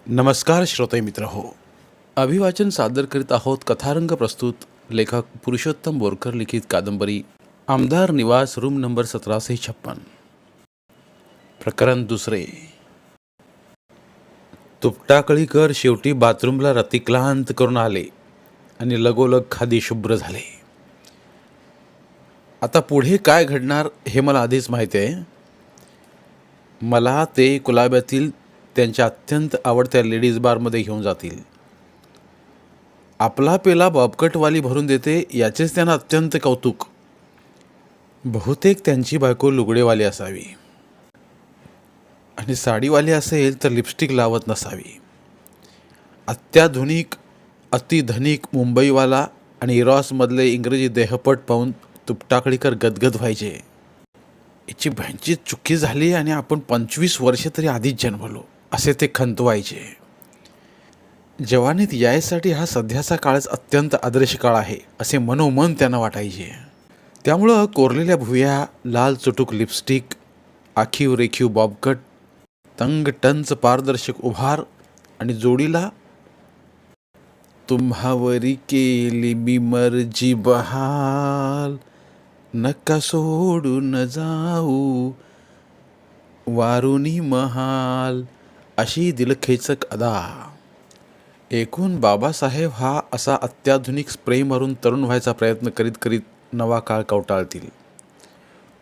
नमस्कार श्रोते मित्र हो. अभिवाचन सादर करीत आहोत कथारंग प्रस्तुत लेखक पुरुषोत्तम बोरकर लिखित कादंबरी आमदार निवास रूम नंबर 1756. प्रकरण दुसरे. तुपटाकळीकर शेवटी बाथरूमला रतिक्लांत करून आले आणि लगोलग खादी शुभ्र झाले. आता पुढे काय घडणार हे मला आधीच माहिती आहे. मला ते कुलाब्यातील त्यांच्या अत्यंत आवडत्या लेडीज बारमध्ये घेऊन जातील. आपला पेला बॉबकटवाली भरून देते याचेच त्यांना अत्यंत कौतुक. बहुतेक त्यांची बायको लुगडेवाली असावी आणि साडीवाली असेल तर लिपस्टिक लावत नसावी. अत्याधुनिक अतिधनिक मुंबईवाला आणि इरॉसमधले इंग्रजी देहपट पाहून तुपटाकळीकर गदगद व्हायचे. याची भयांची चुकी झाली आणि आपण 25 वर्षे तरी आधीच जन्मलो असे ते खंतवायचे. जवानीत यायसाठी हा सध्याचा काळच अत्यंत आदर्श काळ आहे असे मनोमन त्यांना वाटायचे. त्यामुळं कोरलेल्या भुव्या, लाल चुटूक लिपस्टिक, आखीव रेखीव बॉबकट, तंग टंच पारदर्शक उभार आणि जोडीला तुम्हावरी केली मी मर्जी बहाल, नका सोडून जाऊ वारुणी महाल अशी दिलखेचक अदा. एकूण बाबासाहेब हा असा अत्याधुनिक स्प्रे मारून तरुण व्हायचा प्रयत्न करीत करीत नवा काळ कवटाळतील.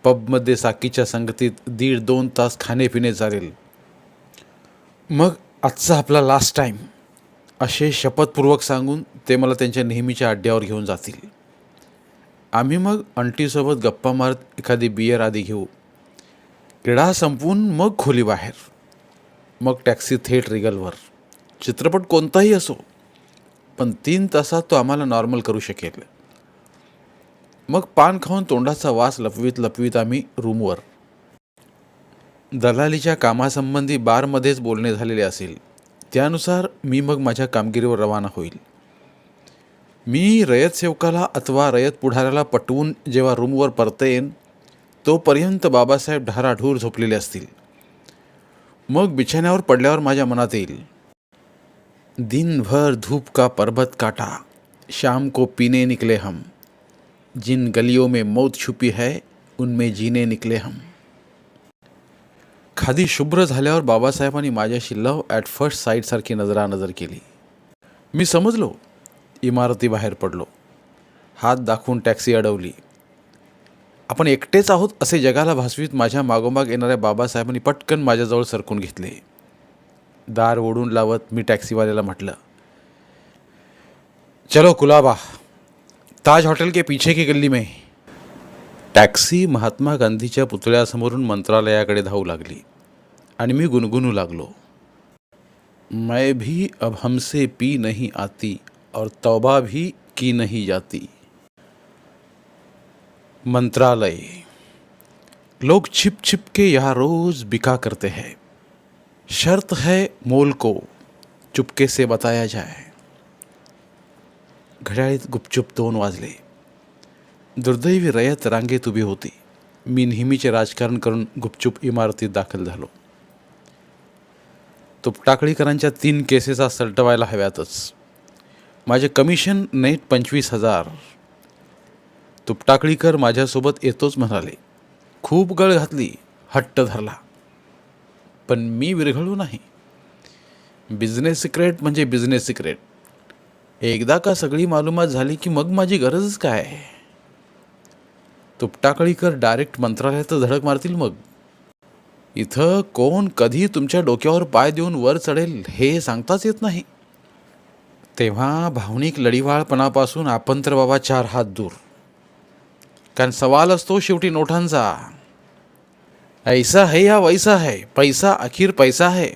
पबमध्ये साकीच्या संगतीत 1.5-2 तास खाणेपिणे चालेल. मग आजचा आपला लास्ट टाईम असे शपथपूर्वक सांगून ते मला त्यांच्या नेहमीच्या अड्ड्यावर घेऊन जातील. आम्ही मग अंटीसोबत गप्पा मारत एखादी बियर आधी घेऊ. क्रीडा संपवून मग खोली बाहेर, मग टॅक्सी थेट रिगलवर. चित्रपट कोणताही असो, पण 3 तासात तो आम्हाला नॉर्मल करू शकेल. मग पान खाऊन तोंडाचा वास लपवीत लपवीत आम्ही रूमवर. दलालीच्या कामासंबंधी बारमध्येच बोलणे झालेले असेल, त्यानुसार मी मग माझ्या कामगिरीवर रवाना होईल. मी रयत सेवकाला अथवा रयत पुढाऱ्याला पटवून जेव्हा रूमवर परतेन तोपर्यंत बाबासाहेब ढाराढूर झोपलेले असतील. मग बिछाण्यावर पडल्यावर माझ्या मनात येईल, दिनभर धूप का पर्वत काटा, शाम को पीने निकले हम, जिन गलियों में मौत छुपी है उनमें जीने निकले हम. खादी शुभ्र झाल्यावर बाबासाहेबांनी माझ्याशी लव ॲट फर्स्ट साईटसारखी नजरानजर केली. मी समजलो. इमारतीबाहेर पडलो. हात दाखवून टॅक्सी अडवली. आपण एकटेच आहोत असे जगाला भासवीत माझ्या मागोमाग येणाऱ्या बाबासाहेबांनी पटकन माझ्याजवळ सरकून घेतले. दार ओढून लावत मी टॅक्सीवाल्याला म्हटलं, चलो कुलाबा, ताज हॉटेल के पीछे की गल्ली में. टॅक्सी महात्मा गांधीच्या पुतळ्यासमोरून मंत्रालयाकडे धावू लागली आणि मी गुणगुणू लागलो, मैं भी अब हमसे पी नहीं आती और तौबा भी की नहीं जाती. मंत्रालय. लोग छिप छिप के यहाँ रोज बिका करते हैं. शर्त है मोल को चुपके से बताया जाए. घड्याळीत गुपचूप 2 वाजले. दुर्दैवी रयत रांगेत उभी होती. मी नेहमीचे राजकारण करून गुपचूप इमारतीत दाखल झालो. तुपटाकळीकरांच्या 3 केसेस सलटवायला हव्यातच. माझे कमिशन नेट 25,000. तुपटाकळीकर माझ्यासोबत येतोच म्हणाले. खूप गळ घातली, हट्ट धरला, पण मी विरघळू नाही. बिझनेस सिक्रेट म्हणजे बिझनेस सिक्रेट. एकदा का सगळी मालूमात झाली की मग माझी गरजच काय. तुपटाकळीकर डायरेक्ट मंत्रालयात धडक मारतील. मग इथं कोण कधी तुमच्या डोक्यावर पाय देऊन वर चढेल हे सांगताच येत नाही. तेव्हा भावनिक लढीवाळपणापासून आपण तर बाबा 4 हात दूर. कारण सवाल असतो शेवटी नोटांचा. ऐसा है या वैसा है, पैसा अखेर पैसा है.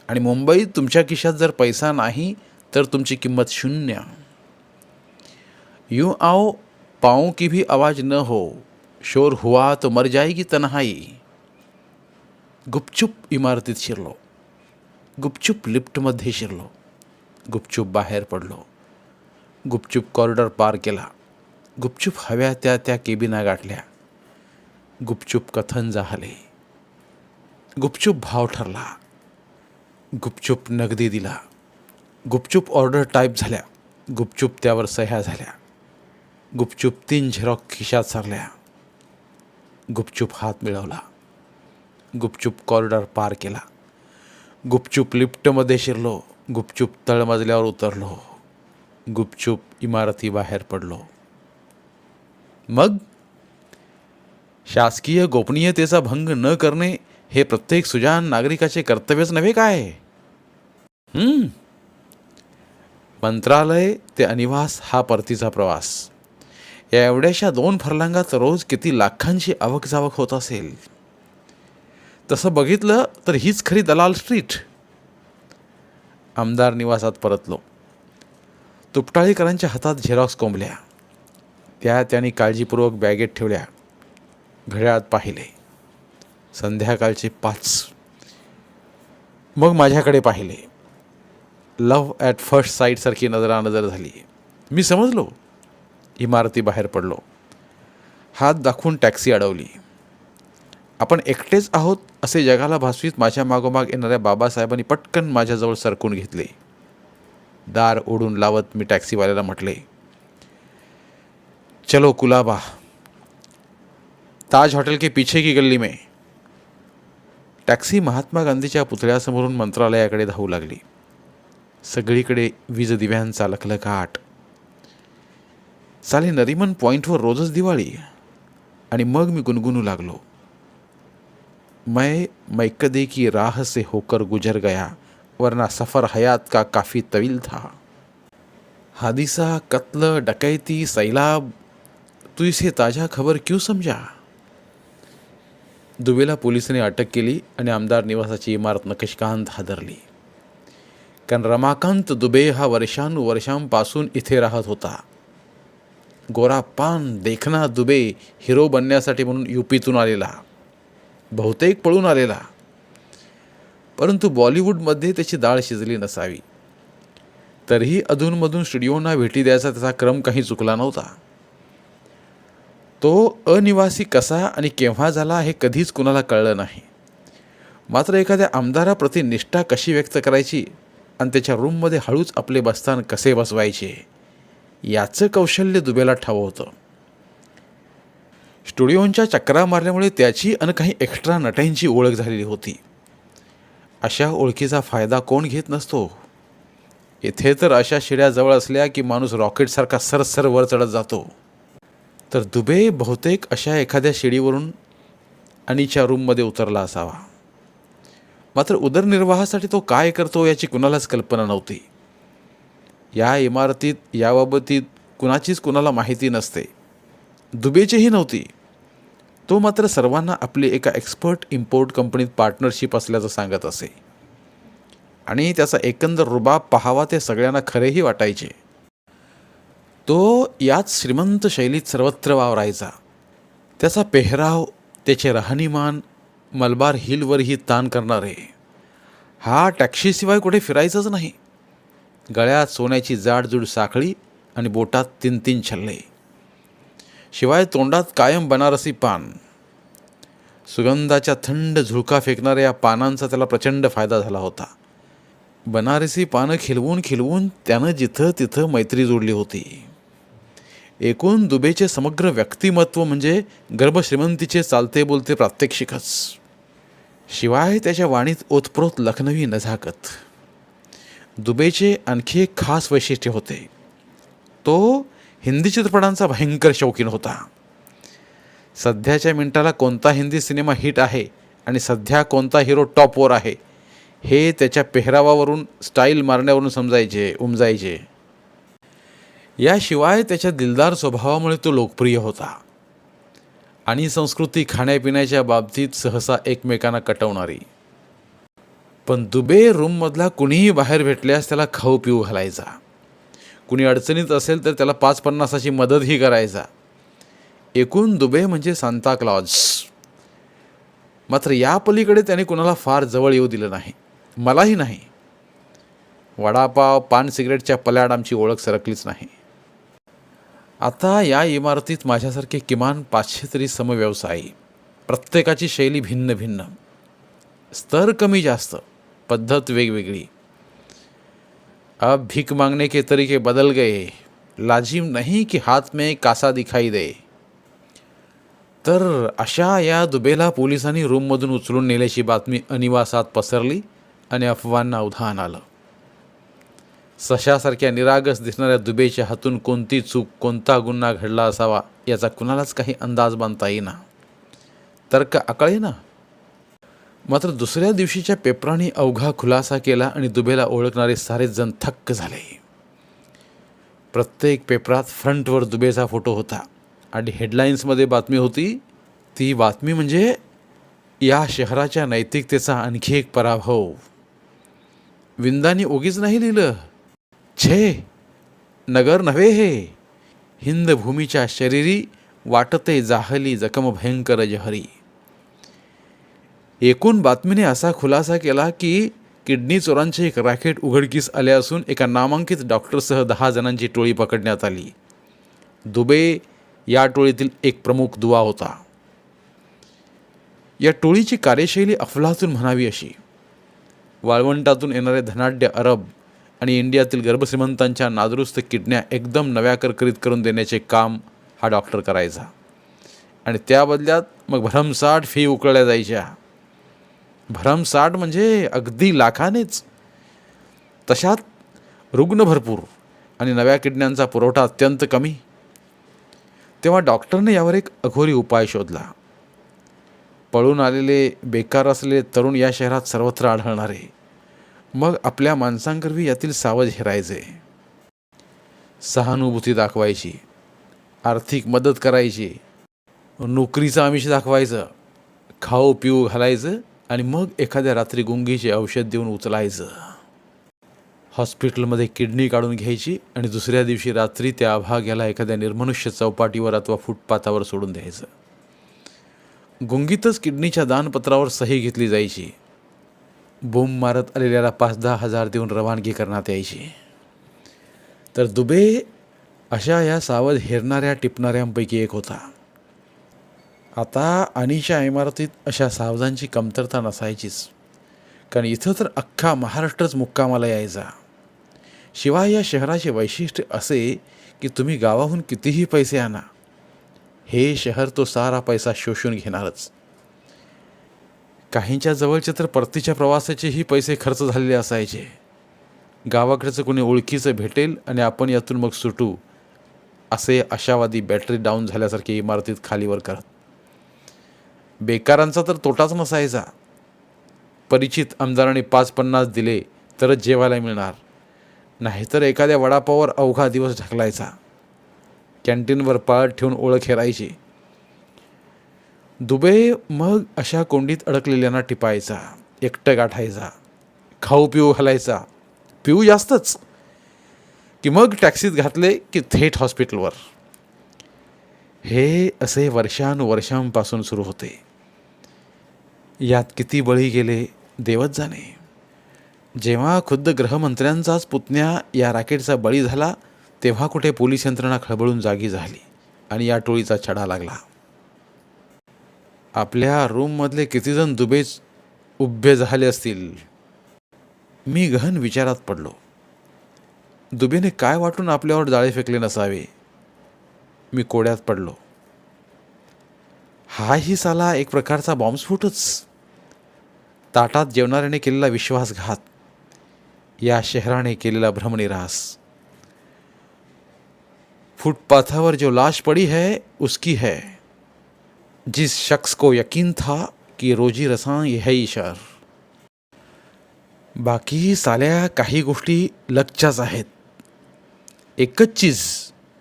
आणि मुंबईत तुमच्या खिशात जर पैसा नाही तर तुमची किंमत 0. यूं आओ पाँव की भी आवाज़ न हो, शोर हुआ तो मर जाएगी तन्हाई. गुपचूप इमारतीत शिरलो. गुपचूप लिफ्टमध्ये शिरलो. गुपचूप बाहेर पडलो. गुपचूप कॉरिडॉर पार केला. गुपचूप हव्या त्या केबिना गाठल्या. गुपचूप कथन झाले. गुपचूप भाव ठरला. गुपचूप नगदी दिला, गुपचूप ऑर्डर टाईप झाल्या, गुपचूप त्यावर सह्या झाल्या, गुपचूप 3 झेरॉक्स खिशात सारल्या, गुपचूप हात मिळवला, गुपचूप कॉरिडॉर पार केला, गुपचूप लिफ्टमध्ये शिरलो, गुपचूप तळमजल्यावर उतरलो, गुपचूप इमारतीबाहेर पडलो. मग शासकीय गोपनीयतेचा भंग न करणे हे प्रत्येक सुजाण नागरिकाचे कर्तव्यच नव्हे काय? मंत्रालय ते अनिवास हा परतीचा प्रवास. या एवढ्याशा 2 फर्लांगात रोज किती लाखांची आवक जावक होत असेल. तसं बघितलं तर हीच खरी दलाल स्ट्रीट. आमदार निवासात परतलो. तुपटाळीकरांच्या हातात झेरॉक्स कोंबल्या. त्या त्यांनी काळजीपूर्वक बॅगेत ठेवल्या. घड्याळात पाहिले. संध्याकाळचे 5. मग माझ्याकडे पाहिले. लव्ह ॲट फर्स्ट साईटसारखी नजरानजर झाली. मी समजलो. इमारतीबाहेर पडलो. हात दाखवून टॅक्सी अडवली. आपण एकटेच आहोत असे जगाला भासवीत माझ्या मागोमाग येणाऱ्या बाबासाहेबांनी पटकन माझ्याजवळ सरकून घेतले. दार ओढून लावत मी टॅक्सीवाल्याला म्हटले, चलो कुलाबा, ताज हॉटेल के पीछे की गल्ली में. टॅक्सी महात्मा गांधीच्या पुतळ्यासमोरून मंत्रालयाकडे धावू लागली. सगळीकडे वीज दिव्यांचा लखलखाट. साले नरीमन पॉईंटवर रोजच दिवाळी. आणि मग मी गुणगुणू लागलो, मैं मैकदे की राह से होकर गुजर गया, वरना सफ़र हयात का काफ़ी तवील था. हादिसा, कत्ल, डकैती, सैलाब, तू इसे ताज़ा खबर क्यों समझा? दुबेला पोलिसांनी अटक केली आणि आमदार निवासाची इमारत नकशकांत हादरली. कारण रमाकांत दुबे हा वर्षांपासून इथे राहत होता. गोरा पान देखना दुबे हिरो बनण्यासाठी म्हणून यूपीतून आलेला, बहुतेक पळून आलेला. परंतु बॉलिवूडमध्ये त्याची डाळ शिजली नसावी. तरीही अधूनमधून स्टुडिओंना भेटी द्यायचा त्याचा क्रम काही चुकला नव्हता. तो अनिवासी कसा आणि केव्हा झाला हे कधीच कुणाला कळलं नाही. मात्र एखाद्या आमदाराप्रती निष्ठा कशी व्यक्त करायची आणि त्याच्या रूममध्ये हळूच आपले बस्तान कसे बसवायचे याचं कौशल्य दुबेला ठावं होतं. स्टुडिओंच्या चक्रा मारल्यामुळे त्याची आणि काही एक्स्ट्रा नट्यांची ओळख झालेली होती. अशा ओळखीचा फायदा कोण घेत नसतो. इथे तर अशा शिड्या जवळ असल्या की माणूस रॉकेटसारखा सरसर वर चढत जातो. तर दुबे बहुतेक अशा एखाद्या शिडीवरून अनीच्या रूममध्ये उतरला असावा. मात्र उदरनिर्वाहासाठी तो काय करतो याची कुणालाच कल्पना नव्हती. या इमारतीत याबाबतीत कुणाचीच कुणाला माहिती नसते. दुबेचीही नव्हती. तो मात्र सर्वांना आपली एका एक्सपर्ट इम्पोर्ट कंपनीत पार्टनरशिप असल्याचं सांगत असे. आणि त्याचा एकंदर रुबाब पाहावा ते सगळ्यांना खरेही वाटायचे. तो याच श्रीमंत शैलीत सर्वत्र वावरायचा. त्याचा पेहराव, त्याचे राहणीमान मलबार हिलवरही ताण करणारे. हा टॅक्सीशिवाय कुठे फिरायचंच नाही. गळ्यात सोन्याची जाडजूड साखळी आणि बोटात 3-3 छल्ले. शिवाय तोंडात कायम बनारसी पान. सुगंधाच्या थंड झुळका फेकणाऱ्या या पानांचा त्याला प्रचंड फायदा झाला होता. बनारसी पानं खिलवून त्यानं जिथं तिथं मैत्री जोडली होती. एकूण दुबेचे समग्र व्यक्तिमत्व म्हणजे गर्भश्रीमंतीचे चालते बोलते प्रात्यक्षिकच. शिवाय त्याच्या वाणीत ओतप्रोत लखनवी नजाकत. दुबेचे आणखी एक खास वैशिष्ट्य होते. तो हिंदी चित्रपटांचा भयंकर शौकीन होता. सध्याच्या मिनिटाला कोणता हिंदी सिनेमा हिट आहे आणि सध्या कोणता हिरो टॉपवर आहे हे त्याच्या पेहरावावरून, स्टाईल मारण्यावरून उमजायचे. याशिवाय त्याच्या दिलदार स्वभावामुळे तो लोकप्रिय होता. आणि संस्कृती खाण्यापिण्याच्या बाबतीत सहसा एकमेकांना कटवणारी. पण दुबे रूममधला कुणीही बाहेर भेटल्यास त्याला खाऊ पिऊ घालायचा. कुणी अडचणीत असेल तर त्याला 5-50ची मदतही करायचा. एकूण दुबे म्हणजे सांता क्लॉज. मात्र या पलीकडे त्याने कुणाला फार जवळ येऊ दिलं नाही. मलाही नाही. वडापाव, पान, सिगरेटच्या पल्याड आमची ओळख सरकलीच नाही. आता या इमारतीत माझ्यासारखे किमान 500 तरी समव्यवसायी. प्रत्येकाची शैली भिन्न भिन्न. स्तर कमी जास्त पद्धत वेगवेगळी. अब भीख मांगने के तरीके बदल गए. लाजिम नहीं कि हात में कासा दिखाई दे. तर अशा या दुबेला पोलिसांनी रूममधून उचलून नेल्याची बातमी अनिवासात पसरली आणि अफवांना उधाण आलं. सशासारख्या निरागस दिसणाऱ्या दुबेच्या हातून कोणती चूक, कोणता गुन्हा घडला असावा याचा कुणालाच काही अंदाज बांधता येईना. तर्क आकळेना. मात्र दुसऱ्या दिवशीच्या पेपरांनी अवघा खुलासा केला आणि दुबेला ओळखणारे सारेच जण थक्क झाले. प्रत्येक पेपरात फ्रंटवर दुबेचा फोटो होता आणि हेडलाईन्समध्ये बातमी होती. ती बातमी म्हणजे या शहराच्या नैतिकतेचा आणखी एक पराभव. विंदांनी उगीच नाही लिहिलं. छे, नगर नव्हे हे, हिंद भूमीच्या शरीरी वाटते जाहली जखम भयंकर जहरी. एकूण बातमीने असा खुलासा केला की किडनी चोरांचे एक रॅकेट उघडकीस आले असून एका नामांकित डॉक्टरसह 10 जणांची टोळी पकडण्यात आली. दुबे या टोळीतील एक प्रमुख दुवा होता. या टोळीची कार्यशैली अफलातून म्हणावी अशी. वाळवंटातून येणारे धनाढ्य अरब आणि इंडियातील गर्भश्रीमंतांच्या नादुरुस्त किडन्या एकदम नव्या करकरीत करून देण्याचे काम हा डॉक्टर करायचा आणि त्या बदल्यात मग भरमसाठ फी उकळल्या जायच्या. भरमसाठ म्हणजे अगदी लाखानेच. तशात रुग्ण भरपूर आणि नव्या किडन्यांचा पुरवठा अत्यंत कमी. तेव्हा डॉक्टरने यावर एक अघोरी उपाय शोधला. पळून आलेले, बेकार असलेले तरुण या शहरात सर्वत्र आढळणारे. मग आपल्या माणसांकरवी यातील सावध हेरायचे. सहानुभूती दाखवायची, आर्थिक मदत करायची, नोकरीचं आमिष दाखवायचं, खाऊ पिऊ घालायचं आणि मग एखाद्या रात्री गुंगीचे औषध देऊन उचलायचं. हॉस्पिटलमध्ये किडनी काढून घ्यायची आणि दुसऱ्या दिवशी रात्री त्या अभाग्याला एखाद्या निर्मनुष्य चौपाटीवर अथवा फुटपाथावर सोडून द्यायचं. गुंगीतच किडनीच्या दानपत्रावर सही घेतली जायची. बोंब मारत आलेल्याला 5-10 हजार देऊन रवानगी करण्यात यायची. तर दुबे अशा या सावध हेरणाऱ्या टिपणाऱ्यांपैकी एक होता. आता अनीच्या इमारतीत अशा सावधांची कमतरता नसायचीच, कारण इथं तर अख्खा महाराष्ट्रच मुक्कामाला यायचा. शिवाय या शहराचे वैशिष्ट्य असे की तुम्ही गावाहून कितीही पैसे आणा, हे शहर तो सारा पैसा शोषून घेणारच. काहींच्या जवळचे तर परतीच्या प्रवासाचेही पैसे खर्च झालेले असायचे. गावाकडचं कोणी ओळखीचं भेटेल आणि आपण यातून मग सुटू, असे आशावादी बॅटरी डाऊन झाल्यासारखे इमारतीत खालीवर करत. बेकारांचा तर तोटाच नसायचा. परिचित आमदारांनी 5-50 दिले तरच जेवायला मिळणार, नाहीतर एखाद्या वडापावावर अवघा दिवस ढकलायचा. कॅन्टीनवर पाळत ठेवून ओळख हेरायची. दुबे मग अशा कोंडीत अडकलेल्यांना टिपायचा, एकटं गाठायचा, खाऊ पिऊ घालायचा, पिऊ जास्तच, की मग टॅक्सीत घातले की थेट हॉस्पिटलवर. हे असे वर्षानुवर्षांपासून सुरू होते. यात किती बळी गेले देवच जाणे. जेव्हा खुद्द गृहमंत्र्यांचाच पुतण्या या रॅकेटचा बळी झाला तेव्हा कुठे पोलीस यंत्रणा खळबळून जागी झाली आणि या टोळीचा छडा लागला. आपल्या रूममधले किती जण दुबेच उभे झाले असतील. मी गहन विचारात पडलो. दुबेने काय वाटून आपल्यावर जाळे फेकले नसावे. मी कोड्यात पडलो. हाही साला एक प्रकारचा बॉम्बस्फोटच. ताटात जेवणाऱ्याने केलेला विश्वासघात, या शहराने केलेला भ्रमनिरास. फुटपाथावर जो लाश पड़ी है उसकी है, जिस शख्स को यकीन था कि रोजी रसां यही शहर. बाकी साल्या काही गोष्टी लकच्याच आहेत. एकच चीज,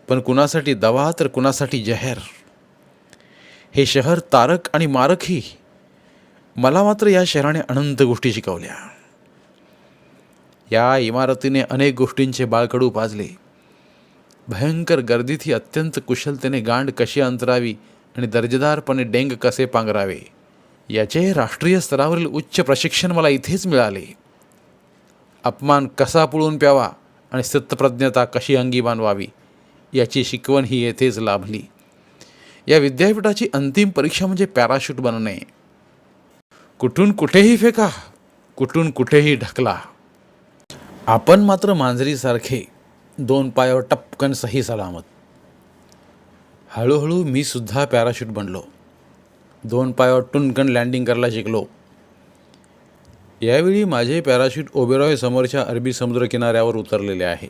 पण कुणासाठी दवा तर कुणासाठी जहर. हे शहर तारक आणि मारकही. मला मात्र या शहराने अनंत गोष्टी शिकवल्या. या इमारतीने अनेक गोष्टींचे बाळकडू पाजले. भयंकर गर्दीतही अत्यंत कुशलतेने गांड कशी अंतरावी आणि दर्जेदारपणे डेंग कसे पांघरावे याचे राष्ट्रीय स्तरावरील उच्च प्रशिक्षण मला इथेच मिळाले. अपमान कसा पुळून प्यावा आणि स्थितप्रज्ञता कशी अंगी बांधवावी याची शिकवण ही येथेच लाभली. या विद्यापीठाची अंतिम परीक्षा म्हणजे पॅराशूट बनणे. कुठून कुठेही फेका, कुठून कुठेही ढकला. आपण मात्र मांजरीसारखे 2 पायावर टपकन सही सलामत. हळूहळू मी सुद्धा पॅराशूट बनलो. 2 पायावर टुनकन लँडिंग करायला शिकलो. यावेळी माझे पॅराशूट ओबेरॉय समोरच्या अरबी समुद्र किनाऱ्यावर उतरलेले आहे.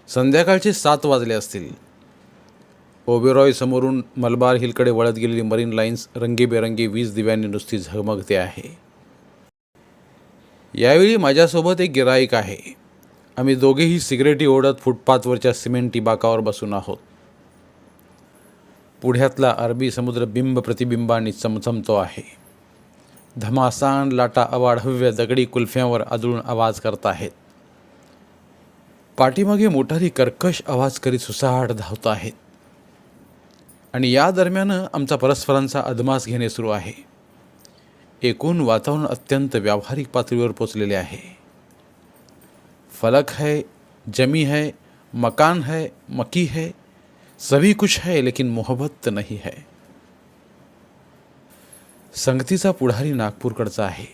संध्याकाळचे 7 वाजले असतील. ओबेरॉय समोरून मलबार हिलकडे वळत गेलेली मरीन लाईन्स रंगीबेरंगी वीज दिव्यांनी नुसती झगमगते आहे. यावेळी माझ्यासोबत एक गिराईक आहे. आम्ही दोघेही सिगरेटी ओढत फुटपाथवरच्या सिमेंटी बाकावर बसून आहोत. पुढ्यातला अरबी समुद्र बिंब प्रतिबिंबांनी चमचमतो आहे. धमासान लाटा अवाढव्य दगडी कुल्फ्यांवर आदळून आवाज करत आहेत. पाठीमागे मोटारी कर्कश आवाज करीत सुसाट धावत आहेत. आणि या दरम्यान आमचा परस्परांचा अदमास घेणे सुरू आहे. एकूण वातावरण अत्यंत व्यावहारिक पातळीवर पोचलेले आहे. फलक है, जमी है, मकान है, मकी है, सभी कुछ है, लेकिन मोहब्बत नहीं है. संगतीचा पुढारी नागपूरकडचा आहे.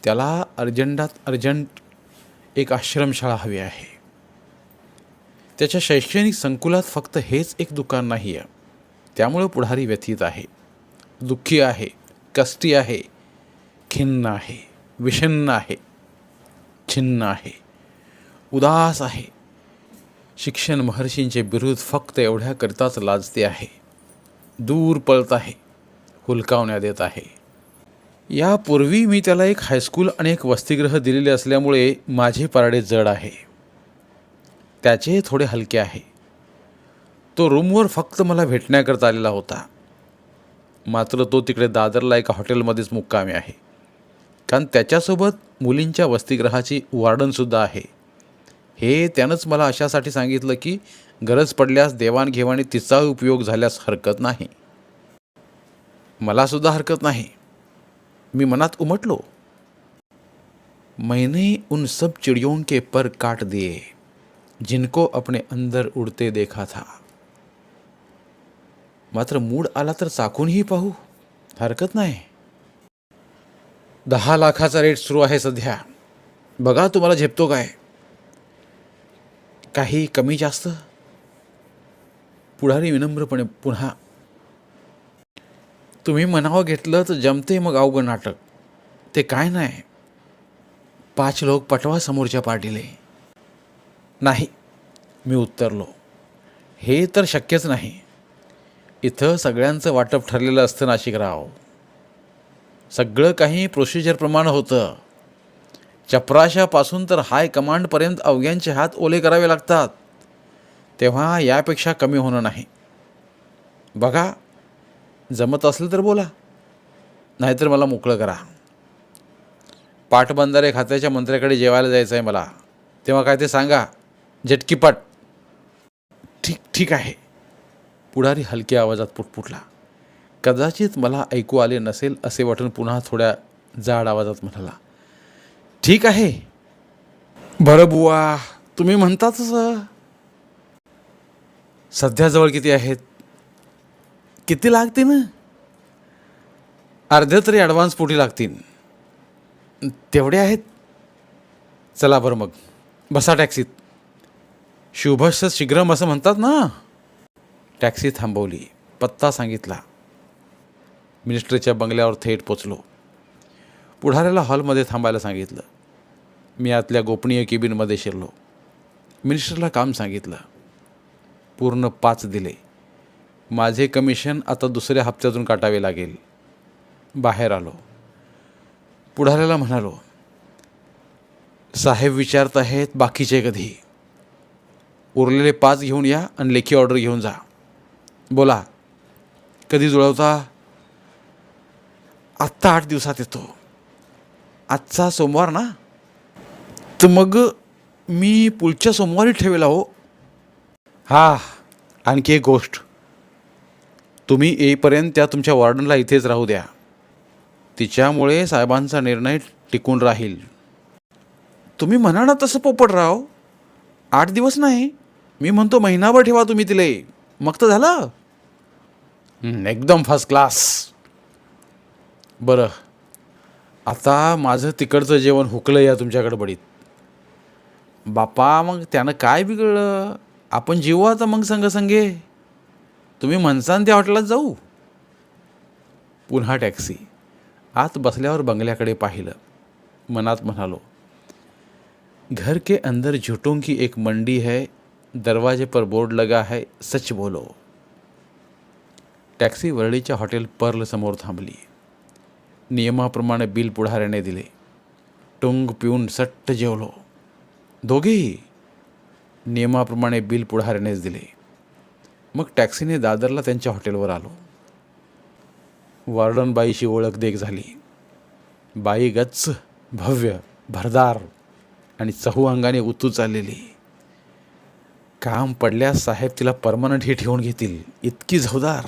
त्याला अर्जंटात अर्जंट एक आश्रमशाळा हवी आहे. त्याच्या शैक्षणिक संकुलात फक्त हेच एक दुकान नाही आहे. त्यामुळे पुढारी व्यथित आहे, दुःखी आहे, कष्टी आहे, खिन्न आहे, विषण्ण आहे, छिन्न आहे, उदास आहे. शिक्षण महर्षींचे बिरुद फक्त एवढ्याकरिताच लाजते आहे. दूर पळत आहे, हुलकावण्यात येत आहे. यापूर्वी मी त्याला एक हायस्कूल आणि एक वसतिगृह दिलेले असल्यामुळे माझे पारडे जड आहे, त्याचे थोडे हलके आहे. तो रूमवर फक्त मला भेटण्याकरता आलेला होता. मात्र तो तिकडे दादरला एका हॉटेलमध्येच मुक्कामी आहे, कारण त्याच्यासोबत मुलींच्या वसतिगृहाची वॉर्डनसुद्धा आहे. हे त्यानंच मला अशासाठी सांगितलं की गरज पडल्यास देवाणघेवाणी तिचा उपयोग झाल्यास हरकत नाही. मलासुद्धा हरकत नाही. मी मनात उमटलो. मैंने उन सब चिड़ियों के पर काट दिए जिनको अपने अंदर उड़ते देखा था. मात्र मूड आला तर चाकूनही पाहू, हरकत नाही. 10 लाखाचा रेट सुरू आहे सध्या. बघा तुम्हाला झेपतो काय. काही कमी जास्त. पुढारी विनम्रपणे पुन्हा. तुम्ही मनावं घेतलं तर जमते मग अवघड नाटक. ते काय नाही. 5 लोक पटवा समोरच्या पार्टीले. नाही, मी उत्तरलो. हे तर शक्यच नाही. इथं सगळ्यांचं वाटप ठरलेलं असतं नाशिकराव. सगळं काही प्रोसिजरप्रमाणे होतं. चपराशापासून तर हाय कमांडपर्यंत अवघ्यांचे हात ओले करावे लागतात. तेव्हा यापेक्षा कमी होणं नाही. बघा, जमत असलं तर बोला, नाहीतर मला मोकळं करा. पाटबंधारे खात्याच्या मंत्र्याकडे जेवायला जायचं आहे मला. तेव्हा काय ते सांगा, झटकीपट. ठीक आहे. पुढारी हलक्या आवाजात पुटपुटला. कदाचित मला ऐकू आले नसेल असे वाटून पुन्हा थोड्या जाड आवाजात म्हणाला, ठीक आहे. बरं बुवा, तुम्ही म्हणता तसं. सध्या जवळ किती आहेत? किती लागतील? अर्धे तरी ॲडव्हान्स पोटी लागतील. तेवढे आहेत. चला बरं मग, बसा टॅक्सीत. शुभश्च शीघ्रम असं म्हणतात ना. टॅक्सी थांबवली. पत्ता सांगितला. मिनिस्टरच्या बंगल्यावर थेट पोचलो. पुढाऱ्याला हॉलमध्ये थांबायला सांगितलं. मी आतल्या गोपनीय केबिनमध्ये शिरलो. मिनिस्टरला काम सांगितलं. पूर्ण 5 दिले. माझे कमिशन आता दुसऱ्या हप्त्यातून काटावे लागेल. बाहेर आलो. पुढाऱ्याला म्हणालो, साहेब विचारत आहेत बाकीचे कधी. उरलेले 5 घेऊन या आणि लेखी ऑर्डर घेऊन जा. बोला, कधी जुळवता? आत्ता 8 दिवसात येतो. आजचा सोमवार ना, तर मग मी पुढच्या सोमवारी ठेवेला हो. हा, आणखी एक गोष्ट. तुम्ही येईपर्यंत त्या तुमच्या वॉर्डनला इथेच राहू द्या. तिच्यामुळे साहेबांचा निर्णय टिकून राहील. तुम्ही म्हणा ना तसं पोपटराव. 8 दिवस नाही, मी म्हणतो महिनाभर ठेवा तुम्ही तिले, मग तर झालं. एकदम फर्स्ट क्लास. बरं, आता माझं तिकडचं जेवण हुकलं या तुमच्या गडबडीत. बापा मग त्यानं काय बिघडलं? आपण जेवू आता मग संगे. तुम्ही म्हणसान त्या हॉटेलात जाऊ. पुन्हा टॅक्सी. आत बसल्यावर बंगल्याकडे पाहिलं. मनात म्हणालो, घर के अंदर झूठों की एक मंडी है, दरवाजे पर बोर्ड लगा है, सच बोलो. टॅक्सी वरळीच्या हॉटेल पर्ल समोर थांबली. नियमाप्रमाणे बिल पुढाऱ्याने दिले. टुंग पिऊन सट्ट जेवलो. दोघेही नियमाप्रमाणे बिल पुढाऱ्यानेच दिले. मग टॅक्सीने दादरला त्यांच्या हॉटेलवर आलो. वॉर्डनबाईशी ओळख देख झाली. बाई गच्च, भव्य, भरदार आणि चहूअंगाने उतू चाललेली. काम पडल्यास साहेब तिला परमनंट ही ठेवून घेतील इतकी झवदार.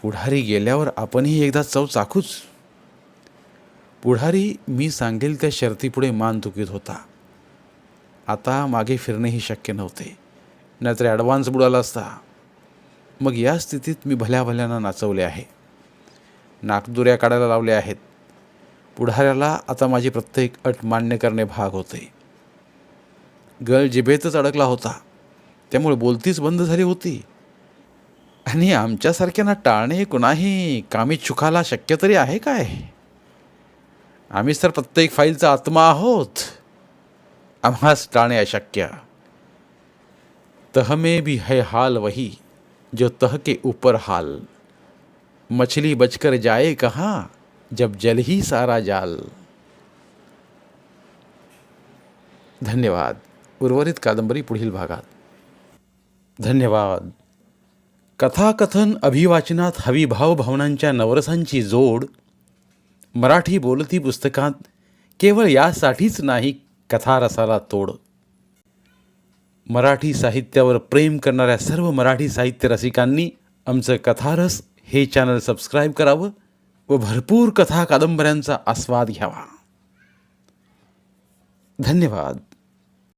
पुढारी गेल्यावर आपणही एकदा चव चाखूच. पुढारी मी सांगेल त्या शर्तीपुढे मान चुकीत होता. आता मागे फिरणेही शक्य नव्हते, नाहीतर ॲडव्हान्स बुडाला असता. मग या स्थितीत मी भल्याभल्यांना नाचवले आहे, नाकदुऱ्या काढायला लावल्या आहेत. पुढाऱ्याला आता माझी प्रत्येक अट मान्य करणे भाग होते. गळ जिभेतच अडकला होता, त्यामुळे बोलतीच बंद झाली होती. आणि आमच्यासारख्यांना टाळणे कुणाही कामी चुकाला शक्य तरी आहे काय? आम्हीच तर प्रत्येक फाईलचा आत्मा आहोत. आम्हास टाळणे अशक्य. तह में भी है हाल वही जो तह के ऊपर हाल. मछली बचकर जाए कहाँ जब जल ही सारा जाल. धन्यवाद. उर्वरित कादंबरी पुढील भागात. धन्यवाद. कथाकथन अभिवाचनात हवी भावभावनांच्या नवरसांची जोड मराठी बोलती पुस्तकात केवळ यासाठीच नाही कथारसाला तोड. मराठी साहित्यावर प्रेम करणाऱ्या सर्व मराठी साहित्य रसिकांनी आमचं कथारस हे चॅनल सबस्क्राईब करावं व भरपूर कथा कादंबऱ्यांचा आस्वाद घ्यावा. धन्यवाद.